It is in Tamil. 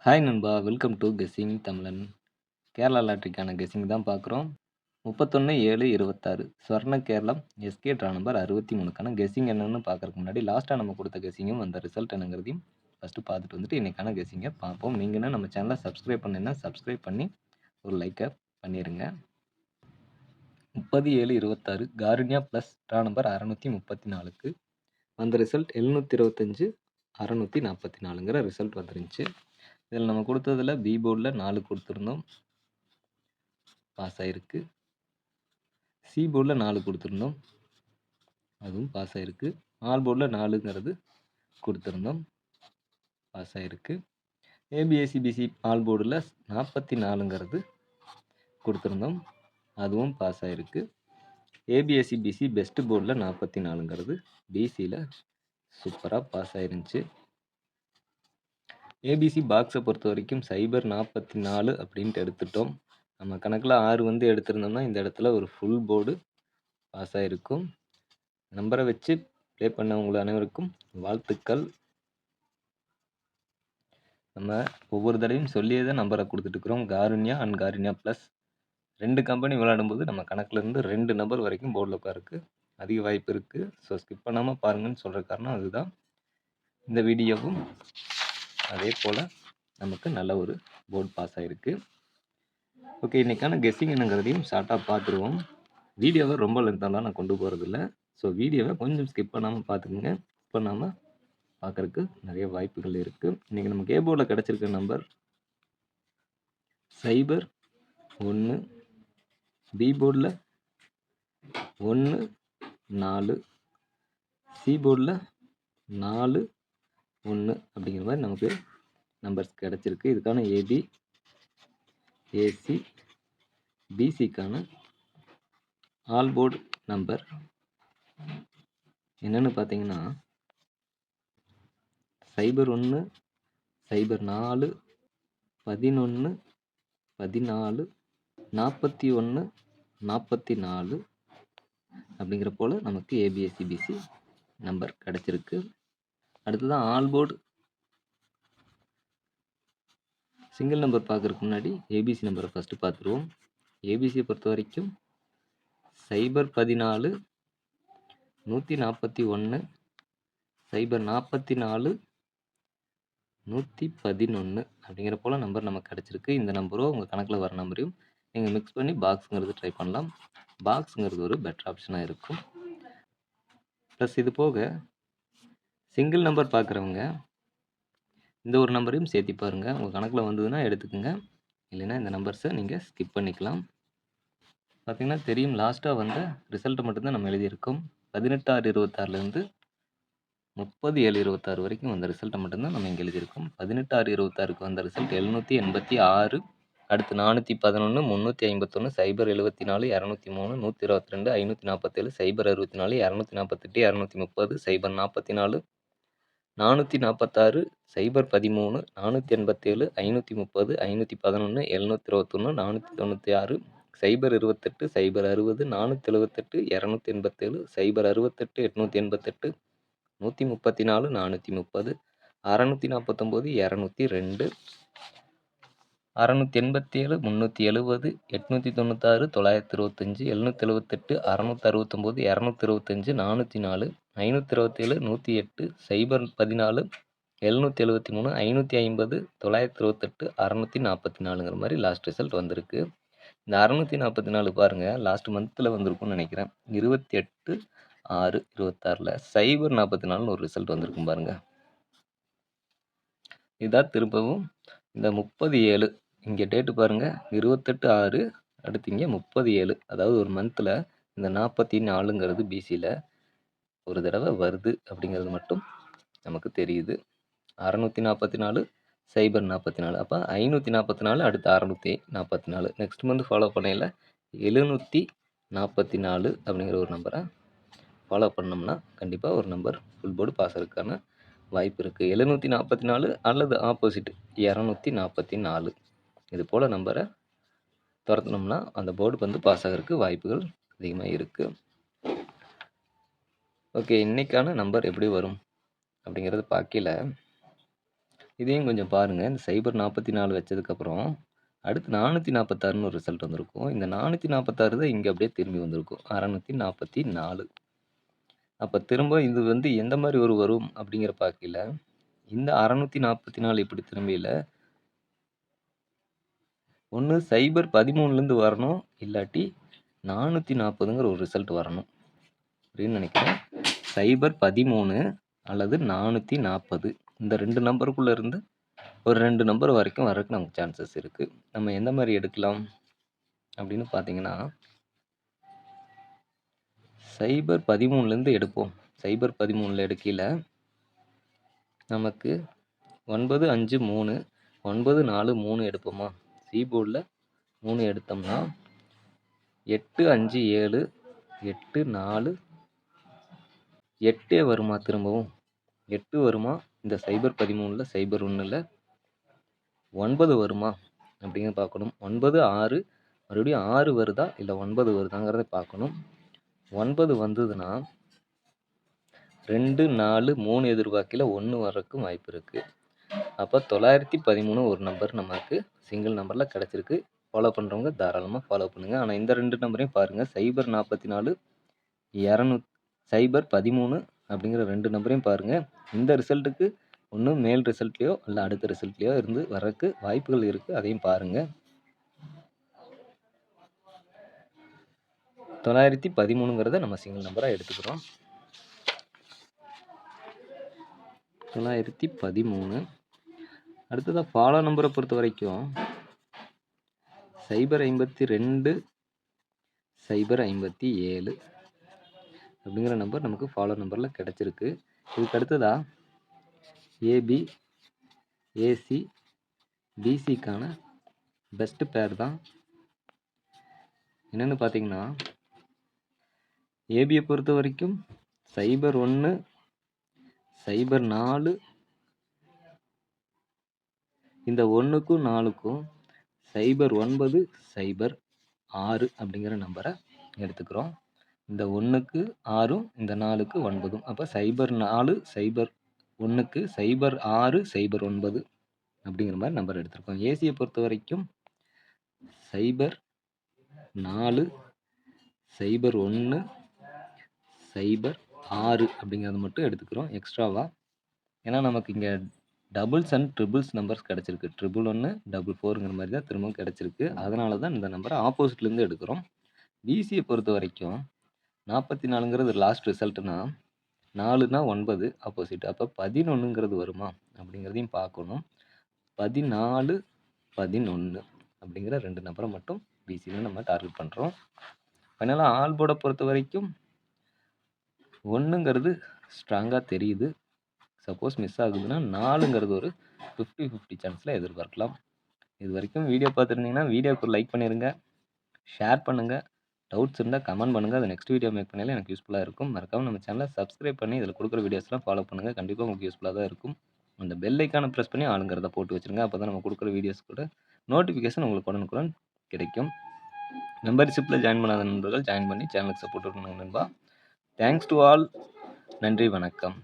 ஹாய் நண்பா! வெல்கம் டூ கெஸ்ஸிங் தமிழன். கேரளா லாட்டரிக்கான கெஸ்ஸிங் தான் பார்க்குறோம். 31/7/26 Swarna Keralam SK draw number 63க்கான கெஸ்ஸிங் என்னன்னு பார்க்கறதுக்கு முன்னாடி லாஸ்ட்டா நம்ம கொடுத்த கெஸ்ஸிங்கும் அந்த ரிசல்ட் என்னங்கிறதையும் ஃபர்ஸ்ட்டு பார்த்துட்டு வந்துட்டு இன்னைக்கான கெஸ்ஸிங்கை பார்ப்போம். நீங்க இன்னும் நம்ம சேனலை சப்ஸ்கிரைப் பண்ணலைன்னா சப்ஸ்கிரைப் பண்ணி ஒரு லைக்கை பண்ணிருங்க. 30/7/26 காருண்யா ப்ளஸ் ட்ரா நம்பர் 634க்கு வந்த ரிசல்ட் 725/644ங்கிற ரிசல்ட் வந்துருந்துச்சு. இதில் நம்ம கொடுத்ததில் பி போர்டில் 4 கொடுத்துருந்தோம், பாஸ் ஆகிருக்கு. சி போர்டில் 4 கொடுத்துருந்தோம், அதுவும் பாஸ் ஆகிருக்கு. ஆல் போர்டில் 4ங்கிறது கொடுத்துருந்தோம், பாஸ் ஆகிருக்கு. ஏபிஎஸ்சிபிசி ஆல் போர்டில் 44ங்கிறது கொடுத்துருந்தோம், அதுவும் பாஸ் ஆகிருக்கு. ஏபிஎஸ்சிபிசி பெஸ்ட் போர்டில் 44ங்கிறது பிசியில் சூப்பராக பாஸ் ஆயிருந்துச்சு. ஏபிசி பாக்ஸை பொறுத்த வரைக்கும் சைபர் 44 அப்படின்ட்டு எடுத்துட்டோம். நம்ம கணக்கில் 6 வந்து எடுத்திருந்தோம்னா இந்த இடத்துல ஒரு ஃபுல் போர்டு பாஸ் ஆகிருக்கும். நம்பரை வச்சு ப்ளே பண்ணவங்க அனைவருக்கும் வாழ்த்துக்கள். நம்ம ஒவ்வொரு தடவையும் சொல்லியே தான் நம்பரை கொடுத்துட்ருக்குறோம். Karunya and Karunya plus 2 company விளையாடும்போது நம்ம கணக்கிலேருந்து 2 நம்பர் வரைக்கும் போர்டில் உட்காருக்கு அதிக வாய்ப்பு இருக்குது. ஸோ ஸ்கிப் பண்ணாமல் பாருங்கன்னு சொல்கிற காரணம் அதுதான். இந்த வீடியோவும் அதே போல் நமக்கு நல்ல ஒரு போர்டு பாஸ் ஆகிருக்கு. ஓகே, இன்றைக்கான கெஸ்ஸிங் என்னங்கிறதையும் ஷார்ட்டாக பார்த்துருவோம். வீடியோவை ரொம்ப லென்த்தாலாம் நான் கொண்டு போகிறதில்ல. ஸோ வீடியோவை கொஞ்சம் ஸ்கிப் பண்ணாமல் பார்த்துக்குங்க. ஸ்கிப் பண்ணாமல் பார்க்குறதுக்கு நிறைய வாய்ப்புகள் இருக்குது. இன்றைக்கி நமக்கு ஏ போர்டில் கிடச்சிருக்க நம்பர் 01, பி போர்டில் 1, 4, சி போர்டில் 4, 1 அப்படிங்கிற மாதிரி நமக்கு நம்பர்ஸ் கிடச்சிருக்கு. இதுக்கான ஏபி, ஏசி, பிசிக்கான ஆல் போர்டு நம்பர் என்னென்னு பார்த்தீங்கன்னா 01, 04, 11, 14, 41, 44 அப்படிங்கிற போல் நமக்கு ஏபிஎஸ்சிபிசி நம்பர் கிடச்சிருக்கு. அடுத்ததான் ஆல் போர்டு சிங்கிள் நம்பர் பார்க்குறதுக்கு முன்னாடி ஏபிசி நம்பரை ஃபஸ்ட்டு பார்த்துருவோம். ஏபிசியை பொறுத்த வரைக்கும் 014, 141, 044, 111 அப்படிங்கிற போல் நம்பர் நமக்கு கிடச்சிருக்கு. இந்த நம்பரோ உங்கள் கணக்கில் வர நம்பரையும் நீங்கள் மிக்ஸ் பண்ணி பாக்ஸுங்கிறது ட்ரை பண்ணலாம். பாக்ஸுங்கிறது ஒரு பெட்டர் ஆப்ஷனாக இருக்கும். ப்ளஸ் இது போக சிங்கிள் நம்பர் பார்க்குறவங்க இந்த ஒரு நம்பரையும் சேர்த்தி பாருங்கள். உங்கள் கணக்கில் வந்ததுன்னா எடுத்துக்கோங்க, இல்லைன்னா இந்த நம்பர்ஸை நீங்கள் ஸ்கிப் பண்ணிக்கலாம். பார்த்திங்கன்னா தெரியும், லாஸ்ட்டாக வந்த ரிசல்ட்டை மட்டும்தான் நம்ம எழுதியிருக்கோம். 18/6/26லேருந்து 30/7/26 வரைக்கும் வந்த ரிசல்ட்டை மட்டும்தான் நம்ம இங்கே எழுதியிருக்கோம். 18/6/26க்கு வந்த ரிசல்ட் 786, அடுத்து 411, 351, 074, 203, 122, 547, 064, 248, 230, 044, 446, 013, 487, 530, 511, 721, 496, 028, 060, 478, 287, 068, 888, 134, 430, 649, 202, 687, 370, 896, 925, 778, 669, 225, 404, 527, 108, 014, 773, 550, 928, 644ங்கிற மாதிரி லாஸ்ட் ரிசல்ட் வந்திருக்கு. இந்த 644 பாருங்கள், லாஸ்ட் மந்தில் வந்திருக்கும்னு நினைக்கிறேன். 28/6/26 044ன்னு ஒரு ரிசல்ட் வந்திருக்கும் பாருங்கள். இதான் திரும்பவும் இந்த 30/7 இங்கே டேட்டு பாருங்கள், 28/6, அடுத்து இங்கே 30/7, அதாவது ஒரு மந்தில் இந்த 44ங்கிறது பிசியில் ஒரு தடவை வருது அப்படிங்கிறது மட்டும் நமக்கு தெரியுது. 644, 044, அப்போ 544, அடுத்து 644. நெக்ஸ்ட் மந்த் ஃபாலோ பண்ணையில் 744 அப்படிங்கிற ஒரு நம்பரை ஃபாலோ பண்ணோம்னா கண்டிப்பாக ஒரு நம்பர் ஃபுல் போர்டு பாஸ் ஆகிறதுக்கான வாய்ப்பு இருக்குது. 744 அல்லது ஆப்போசிட் 244 இது போல் நம்பரை துரத்துனோம்னா அந்த போர்டு வந்து பாஸ் ஆகிறதுக்கு வாய்ப்புகள் அதிகமாக இருக்குது. ஓகே, இன்றைக்கான நம்பர் எப்படி வரும் அப்படிங்கிறது பார்க்கல. இதையும் கொஞ்சம் பாருங்க. இந்த 044 வச்சதுக்கப்புறம், அடுத்து 446ன்னு ஒரு ரிசல்ட் வந்திருக்கும். இந்த 446 தான் இங்க அப்படியே திரும்பி வந்திருக்கும். 644. அப்ப திரும்ப இது வந்து எந்த மாரி வரும் அப்படிங்கிற பார்க்கையில, இந்த 644 இப்படி திரும்பையில, ஒண்ணு 013லேருந்து வரணும். இல்லாட்டி 440ங்கிற ஒரு ரிசல்ட் வரணும். அப்படின்னு நினைக்கிறேன். 013 அல்லது 440 இந்த 2 நம்பருக்குள்ள இருந்து ஒரு 2 நம்பர் வரைக்கும் வரக்கு நமக்கு சான்சஸ் இருக்கு. நம்ம எந்த மாரி எடுக்கலாம் அப்படின்னு பார்த்தீங்கன்னா, 013லேருந்து எடுப்போம். 013ல எடுக்கையில நமக்கு 953 943 எடுப்போமா? சி போர்டில் 3 எடுத்தோம்னா 857 84 8 வருமா திரும்பவும்? 8 வருமா? இந்த 013ல 01ல 9 வருமா? அப்படிங்கிறத பார்க்கணும். 9 6 மறுபடியும் 6 வருதா? இல்லை 9 வருதாங்கிறத பார்க்கணும். 9 வந்ததுன்னா 2 4 3 எதிர்பார்க்கையில் 1 வர்றதுக்கும் வாய்ப்பு இருக்குது. அப்போ 913 ஒரு நம்பர் நமக்கு சிங்கிள் நம்பரில் கிடச்சிருக்கு. ஃபாலோ பண்ணுறவங்க தாராளமாக ஃபாலோ பண்ணுங்கள். ஆனால் இந்த 2 நம்பரையும் பாருங்கள். 044 200 013 அப்படிங்கிற 2 நம்பரையும் பாருங்கள். இந்த ரிசல்ட்டுக்கு ஒன்று மேல் ரிசல்ட்லையோ இல்லை அடுத்த ரிசல்ட்லையோ இருந்து வர்றதுக்கு வாய்ப்புகள் இருக்குது. அதையும் பாருங்கள். 913ங்கிறத நம்ம சிங்கிள் நம்பராக எடுத்துக்கிறோம். 913. அடுத்ததாக ஃபாலோ நம்பரை பொறுத்த வரைக்கும் 052 057 அப்படிங்கிற நம்பர் நமக்கு ஃபாலோ நம்பரில் கிடச்சிருக்கு. இதுக்கு அடுத்ததா ஏபி ஏசி பிசிக்கான பெஸ்ட் பேர் தான் என்னென்னு பார்த்தீங்கன்னா, ஏபியை பொறுத்த வரைக்கும் 01 04 இந்த 1க்கும் 4க்கும் 09 06 அப்படிங்கிற நம்பரை எடுத்துக்கிறோம். இந்த 1க்கு 6ம் இந்த 4க்கு 9ம். அப்போ 04 01க்கு 06 09 அப்படிங்கிற மாதிரி நம்பர் எடுத்திருக்கோம். ஏசியை பொறுத்த வரைக்கும் 04 01 06 அப்படிங்கிறத மட்டும் எடுத்துக்கிறோம் எக்ஸ்ட்ராவா. ஏன்னா நமக்கு இங்கே டபுள்ஸ் அண்ட் ட்ரிபிள்ஸ் நம்பர்ஸ் கிடச்சிருக்கு. 111 44ங்கிற மாதிரி தான் திரும்பவும் கிடச்சிருக்கு. அதனால தான் இந்த நம்பரை ஆப்போசிட்லேருந்து எடுக்கிறோம். பிசியை பொறுத்த வரைக்கும் 44ங்கிறது லாஸ்ட் ரிசல்ட்னா 4னா 9 ஆப்போசிட். அப்போ 11ங்கிறது வருமா அப்படிங்கிறதையும் பார்க்கணும். 14 11 அப்படிங்கிற 2 நம்பரை மட்டும் பிசியில் நம்ம டார்கெட் பண்ணுறோம். ஃபைனலாக ஆல் போர்டை பொறுத்த வரைக்கும் 1ங்கிறது ஸ்ட்ராங்காக தெரியுது. சப்போஸ் மிஸ் ஆகுதுன்னா 4ங்கிறது ஒரு 50-50 சான்ஸில் எதிர்பார்க்கலாம். இது வரைக்கும் வீடியோ பார்த்துருந்தீங்கன்னா வீடியோக்கு ஒரு லைக் பண்ணிடுங்க, ஷேர் பண்ணுங்கள். டவுட்ஸ் இருந்தால் கமெண்ட் பண்ணுங்கள். அது நெக்ஸ்ட் வீடியோ மேக் பண்ணாலே எனக்கு யூஸ்ஃபுல்லாக இருக்கும். மறக்காமல் நம்ம சேனலை சப்ஸ்கிரைப் பண்ணி இதில் கொடுக்குற வீடியோஸ்லாம் ஃபாலோ பண்ணுங்கள். கண்டிப்பாக உங்களுக்கு யூஸ்ஃபுல்லாக தான் இருக்கும். அந்த பெல் ஐக்கானை ப்ரெஸ் பண்ணி ஆளுங்கிறத போட்டு வச்சுருங்க. அப்போ தான் நம்ம கொடுக்குற வீடியோஸ் கூட நோட்டிஃபிகேஷன் உங்களுக்கு உடனுக்குடன் கிடைக்கும். மெம்பர்ஷிப்பில் ஜாயின் பண்ணாத நண்பர்கள் ஜாயின் பண்ணி சேனலுக்கு சப்போர்ட் பண்ணுங்க நண்பா. Thanks to all. நன்றி, வணக்கம்.